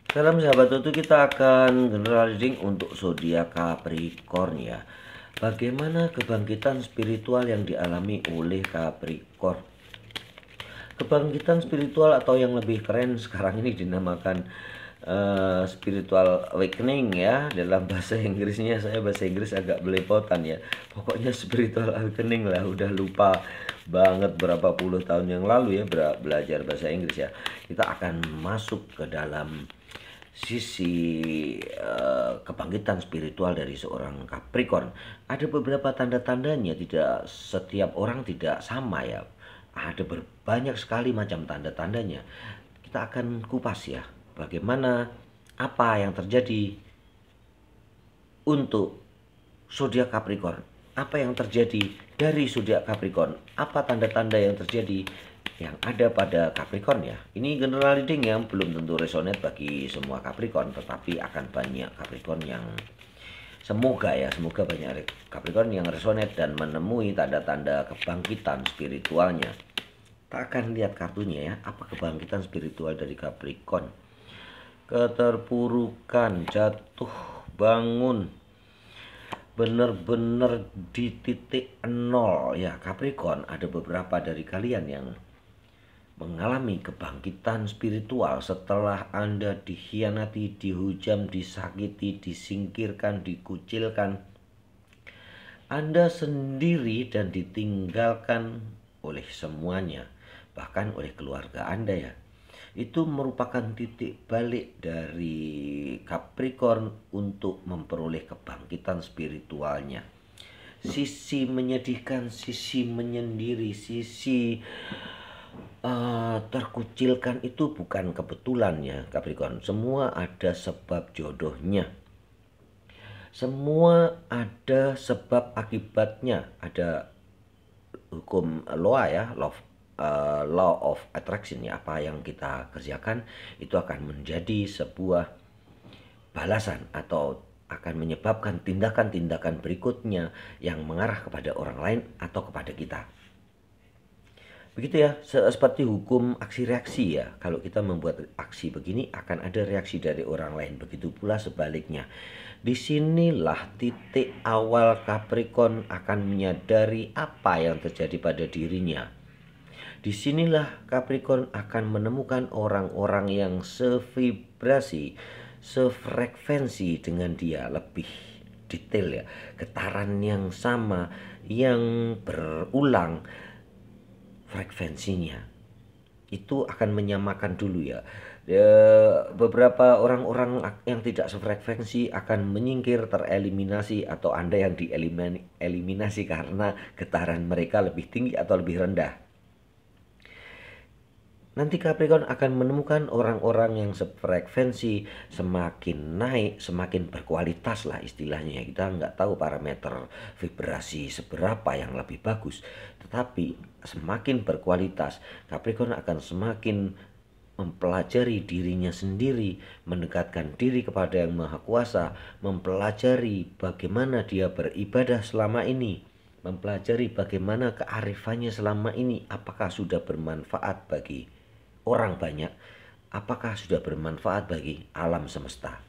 Dalam sahabat itu kita akan general reading untuk zodiak Capricorn ya. Bagaimana kebangkitan spiritual yang dialami oleh Capricorn? Kebangkitan spiritual atau yang lebih keren sekarang ini dinamakan spiritual awakening ya. Dalam bahasa Inggrisnya, saya bahasa Inggris agak belepotan ya. Pokoknya spiritual awakening lah, udah lupa banget berapa puluh tahun yang lalu ya belajar bahasa Inggris ya. Kita akan masuk ke dalam sisi kebangkitan spiritual dari seorang Capricorn. Ada beberapa tanda-tandanya, tidak setiap orang tidak sama ya. Ada banyak sekali macam tanda-tandanya. Kita akan kupas ya, bagaimana apa yang terjadi untuk zodiak Capricorn. Apa yang terjadi dari zodiak Capricorn? Apa tanda-tanda yang terjadi yang ada pada Capricorn ya? Ini general reading yang belum tentu resonate bagi semua Capricorn, tetapi akan banyak Capricorn yang semoga banyak Capricorn yang resonate dan menemui tanda-tanda kebangkitan spiritualnya. Kita akan lihat kartunya ya, apa kebangkitan spiritual dari Capricorn. Keterpurukan, jatuh bangun, benar-benar di titik nol ya Capricorn. Ada beberapa dari kalian yang mengalami kebangkitan spiritual setelah Anda dikhianati, dihujam, disakiti, disingkirkan, dikucilkan. Anda sendiri dan ditinggalkan oleh semuanya, bahkan oleh keluarga Anda ya. Itu merupakan titik balik dari Capricorn untuk memperoleh kebangkitan spiritualnya. Sisi menyedihkan, sisi menyendiri, sisi terkucilkan itu bukan kebetulan ya Capricorn. Semua ada sebab jodohnya. Semua ada sebab akibatnya. Ada hukum law ya, law of attraction ya. Apa yang kita kerjakan itu akan menjadi sebuah balasan atau akan menyebabkan tindakan-tindakan berikutnya yang mengarah kepada orang lain atau kepada kita. Begitu ya, seperti hukum aksi reaksi ya. Kalau kita membuat aksi begini akan ada reaksi dari orang lain. Begitu pula sebaliknya. Disinilah titik awal Capricorn akan menyadari apa yang terjadi pada dirinya. Disinilah Capricorn akan menemukan orang-orang yang sevibrasi, sefrekuensi dengan dia, lebih detail ya, getaran yang sama, yang berulang frekuensinya. Itu akan menyamakan dulu ya. Beberapa orang-orang yang tidak sefrekuensi akan menyingkir, tereliminasi, atau Anda yang dieliminasi karena getaran mereka lebih tinggi atau lebih rendah. Nanti Capricorn akan menemukan orang-orang yang sefrekuensi, semakin naik, semakin berkualitas lah istilahnya. Kita nggak tahu parameter vibrasi seberapa yang lebih bagus. Tetapi semakin berkualitas, Capricorn akan semakin mempelajari dirinya sendiri, mendekatkan diri kepada Yang Maha Kuasa, mempelajari bagaimana dia beribadah selama ini, mempelajari bagaimana kearifannya selama ini, apakah sudah bermanfaat bagi orang banyak, apakah sudah bermanfaat bagi alam semesta.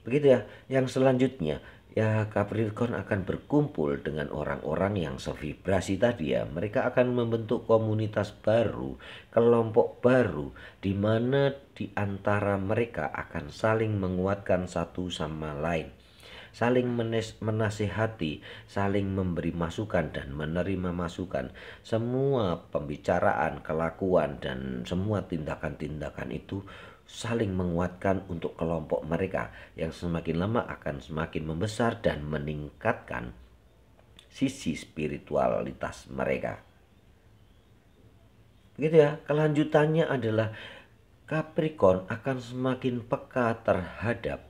Begitu ya. Yang selanjutnya ya, Capricorn akan berkumpul dengan orang-orang yang sevibrasi tadi ya. Mereka akan membentuk komunitas baru, kelompok baru, di mana di antara mereka akan saling menguatkan satu sama lain, saling menasihati, saling memberi masukan dan menerima masukan. Semua pembicaraan, kelakuan, dan semua tindakan-tindakan itu saling menguatkan untuk kelompok mereka yang semakin lama akan semakin membesar dan meningkatkan sisi spiritualitas mereka. Begitu ya. Kelanjutannya adalah Capricorn akan semakin peka terhadap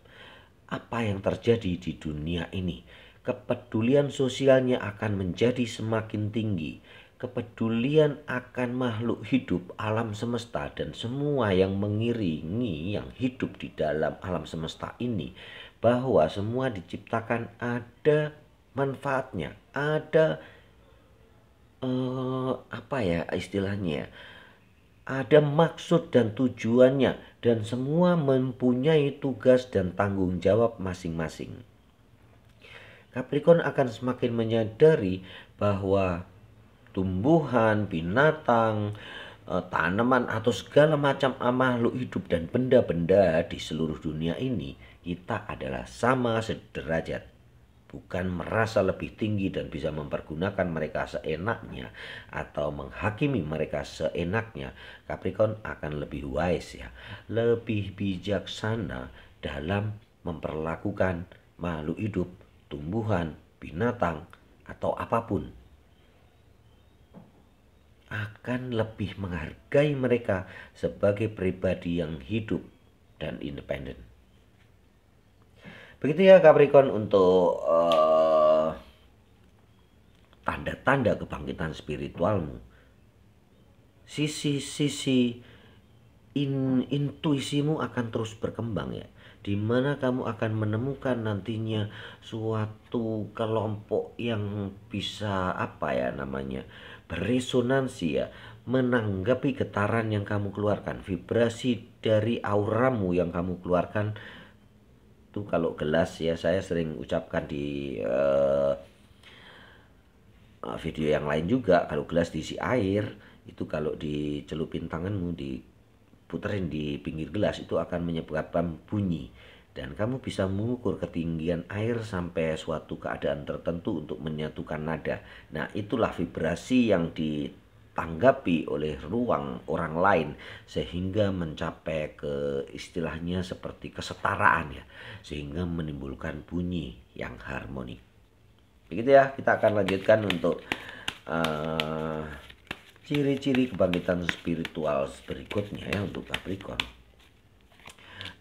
apa yang terjadi di dunia ini. Kepedulian sosialnya akan menjadi semakin tinggi. Kepedulian akan makhluk hidup alam semesta dan semua yang mengiringi yang hidup di dalam alam semesta ini, bahwa semua diciptakan ada manfaatnya, ada apa ya istilahnya, ada maksud dan tujuannya, dan semua mempunyai tugas dan tanggung jawab masing-masing. Capricorn akan semakin menyadari bahwa tumbuhan, binatang, tanaman atau segala macam makhluk hidup dan benda-benda di seluruh dunia ini, kita adalah sama sederajat. Bukan merasa lebih tinggi dan bisa mempergunakan mereka seenaknya atau menghakimi mereka seenaknya. Capricorn akan lebih wise ya, lebih bijaksana dalam memperlakukan makhluk hidup, tumbuhan, binatang, atau apapun. Akan lebih menghargai mereka sebagai pribadi yang hidup dan independen. Begitu ya Capricorn untuk tanda-tanda kebangkitan spiritualmu. Sisi-sisi intuisimu akan terus berkembang ya, dimana kamu akan menemukan nantinya suatu kelompok yang bisa beresonansi ya, menanggapi getaran yang kamu keluarkan, vibrasi dari auramu yang kamu keluarkan. Itu kalau gelas ya, saya sering ucapkan di video yang lain juga, kalau gelas diisi air, itu kalau dicelupin tanganmu, diputerin di pinggir gelas, itu akan menyebabkan bunyi. Dan kamu bisa mengukur ketinggian air sampai suatu keadaan tertentu untuk menyatukan nada. Nah, itulah vibrasi yang ditanggapi oleh ruang orang lain, sehingga mencapai ke istilahnya seperti kesetaraan ya, sehingga menimbulkan bunyi yang harmoni. Begitu ya, kita akan lanjutkan untuk ciri-ciri kebangkitan spiritual berikutnya ya untuk Capricorn.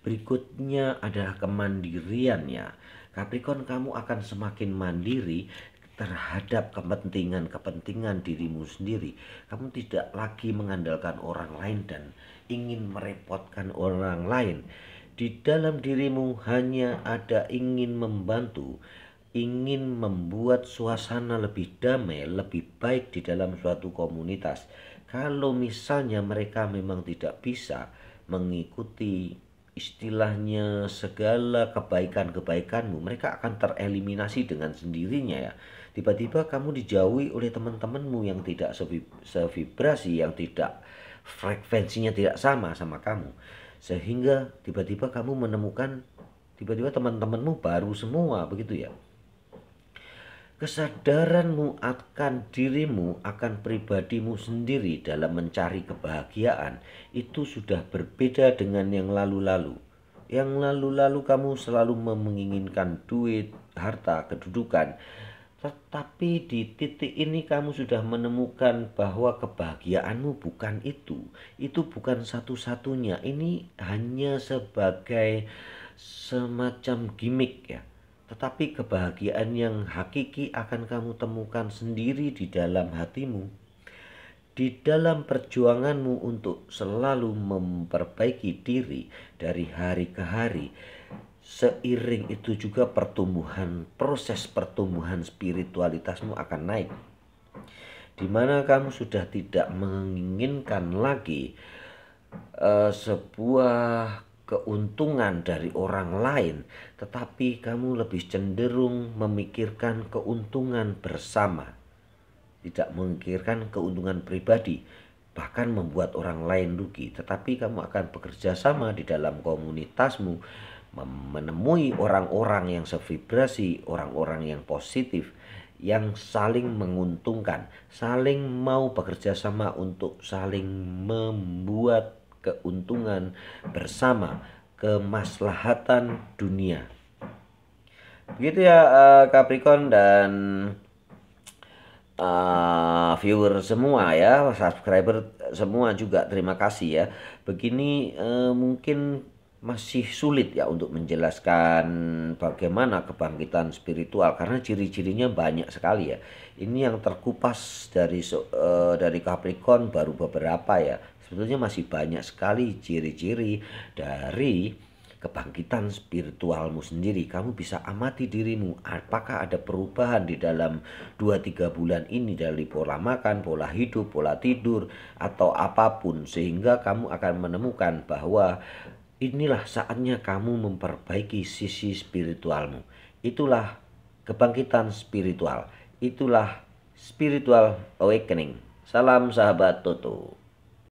Berikutnya adalah kemandirian ya. Capricorn, kamu akan semakin mandiri terhadap kepentingan dirimu sendiri. Kamu tidak lagi mengandalkan orang lain dan ingin merepotkan orang lain. Di dalam dirimu hanya ada ingin membantu, ingin membuat suasana lebih damai, lebih baik di dalam suatu komunitas. Kalau misalnya mereka memang tidak bisa mengikuti istilahnya segala kebaikanmu, mereka akan tereliminasi dengan sendirinya ya. Tiba-tiba kamu dijauhi oleh teman-temanmu yang tidak sevibrasi, yang tidak frekuensinya tidak sama kamu, sehingga tiba-tiba kamu menemukan teman-temanmu baru semua, begitu ya. Kesadaranmu akan dirimu, akan pribadimu sendiri dalam mencari kebahagiaan itu sudah berbeda dengan yang lalu-lalu. Yang lalu-lalu kamu selalu menginginkan duit, harta, kedudukan. Tetapi di titik ini kamu sudah menemukan bahwa kebahagiaanmu bukan itu. Itu bukan satu-satunya. Ini hanya sebagai semacam gimmick ya. Tetapi kebahagiaan yang hakiki akan kamu temukan sendiri di dalam hatimu. Di dalam perjuanganmu untuk selalu memperbaiki diri dari hari ke hari. Seiring itu juga proses pertumbuhan spiritualitasmu akan naik. Di mana kamu sudah tidak menginginkan lagi sebuah keuntungan dari orang lain, tetapi kamu lebih cenderung memikirkan keuntungan bersama, tidak memikirkan keuntungan pribadi, bahkan membuat orang lain rugi. Tetapi kamu akan bekerja sama di dalam komunitasmu, menemui orang-orang yang sevibrasi, orang-orang yang positif, yang saling menguntungkan, saling mau bekerja sama untuk saling membuat keuntungan bersama, kemaslahatan dunia. Begitu ya Capricorn dan viewer semua ya, subscriber semua juga, terima kasih ya. Begini mungkin masih sulit ya untuk menjelaskan bagaimana kebangkitan spiritual karena ciri-cirinya banyak sekali ya. Ini yang terkupas dari Capricorn baru beberapa ya. Sebetulnya masih banyak sekali ciri-ciri dari kebangkitan spiritualmu sendiri. Kamu bisa amati dirimu, apakah ada perubahan di dalam 2-3 bulan ini dari pola makan, pola hidup, pola tidur, atau apapun, sehingga kamu akan menemukan bahwa inilah saatnya kamu memperbaiki sisi spiritualmu. Itulah kebangkitan spiritual, itulah spiritual awakening. Salam sahabat Toto.